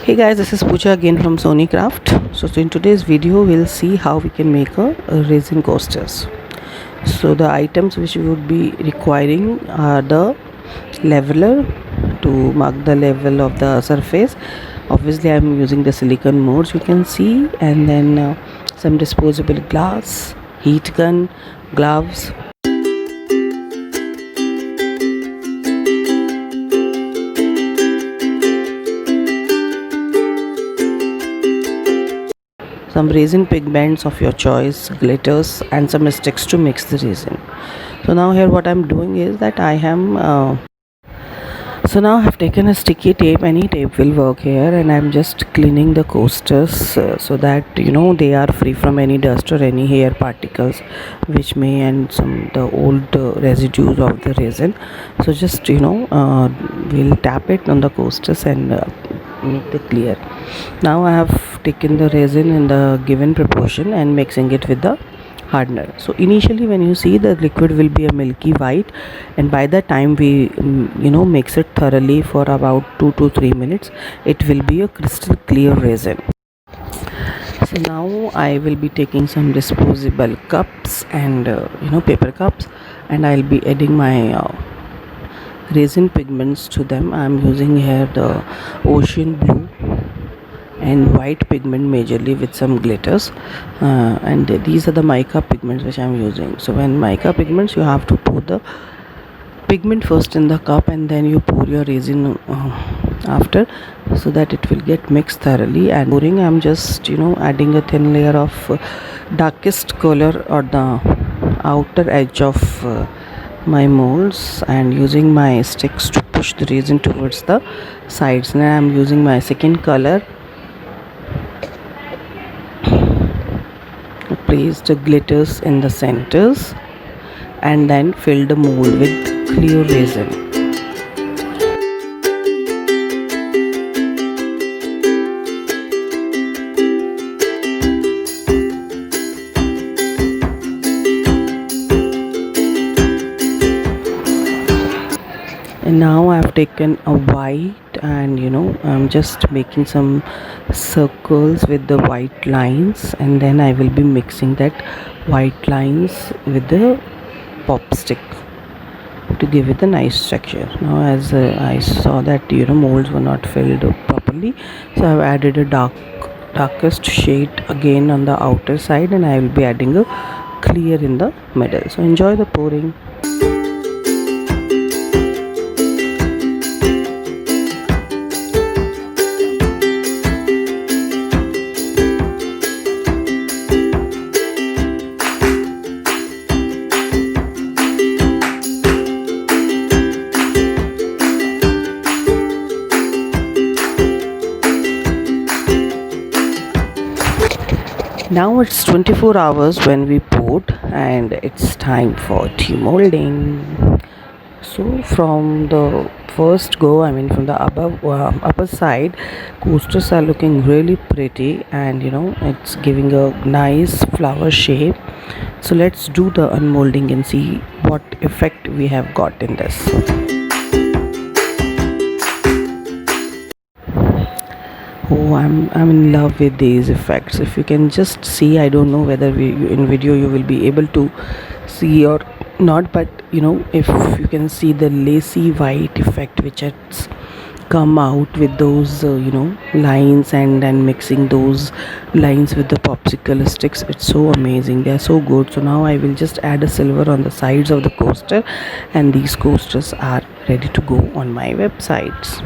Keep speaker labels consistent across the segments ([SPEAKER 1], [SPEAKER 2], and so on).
[SPEAKER 1] Hey guys, this is Pooja again from Sony Craft. So in today's video we'll see how we can make a resin coasters. So the items which we would be requiring are the leveler to mark the level of the surface. Obviously I'm using the silicone molds, you can see, and then some disposable glass, heat gun, gloves, some resin pigments of your choice, glitters, and some sticks to mix the resin. So now here what I'm doing is that I have taken a sticky tape. Any tape will work here, and I'm just cleaning the coasters so that they are free from any dust or any hair particles which may, and some the old residues of the resin. So just we'll tap it on the coasters and make it clear. Now I have taken the resin in the given proportion and mixing it with the hardener. So initially when you see, the liquid will be a milky white, and by the time we mix it thoroughly for about 2 to 3 minutes, it will be a crystal clear resin. So now I will be taking some disposable cups and paper cups, and I'll be adding my resin pigments to them. I'm using here the ocean blue and white pigment majorly with some glitters, and these are the mica pigments which I'm using. So when mica pigments, you have to pour the pigment first in the cup and then you pour your resin after, so that it will get mixed thoroughly. And pouring, I'm just adding a thin layer of darkest color or the outer edge of my molds, and using my sticks to push the resin towards the sides. Now I'm using my second color, place the glitters in the centers, and then fill the mold with clear resin. And now I have taken a white, and I'm just making some circles with the white lines, and then I will be mixing that white lines with the pop stick to give it a nice texture. Now as I saw that molds were not filled properly, so I've added a darkest shade again on the outer side, and I will be adding a clear in the middle. So enjoy the pouring. Now it's 24 hours when we poured, and it's time for demolding. So from the first go, from the upper side, coasters are looking really pretty, and it's giving a nice flower shape. So let's do the unmolding and see what effect we have got in this. Oh, I'm in love with these effects. If you can just see, I don't know whether in video you will be able to see or not, but if you can see the lacy white effect which has come out with those lines, and then mixing those lines with the popsicle sticks, it's so amazing. They are so good. So now I will just add a silver on the sides of the coaster, and these coasters are ready to go on my websites.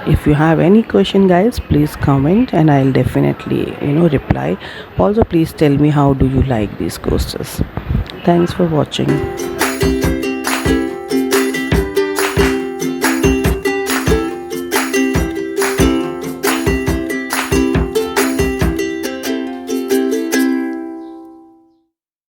[SPEAKER 1] If you have any question, guys, please comment and I'll definitely reply. Also, please tell me how do you like these coasters. Thanks for watching.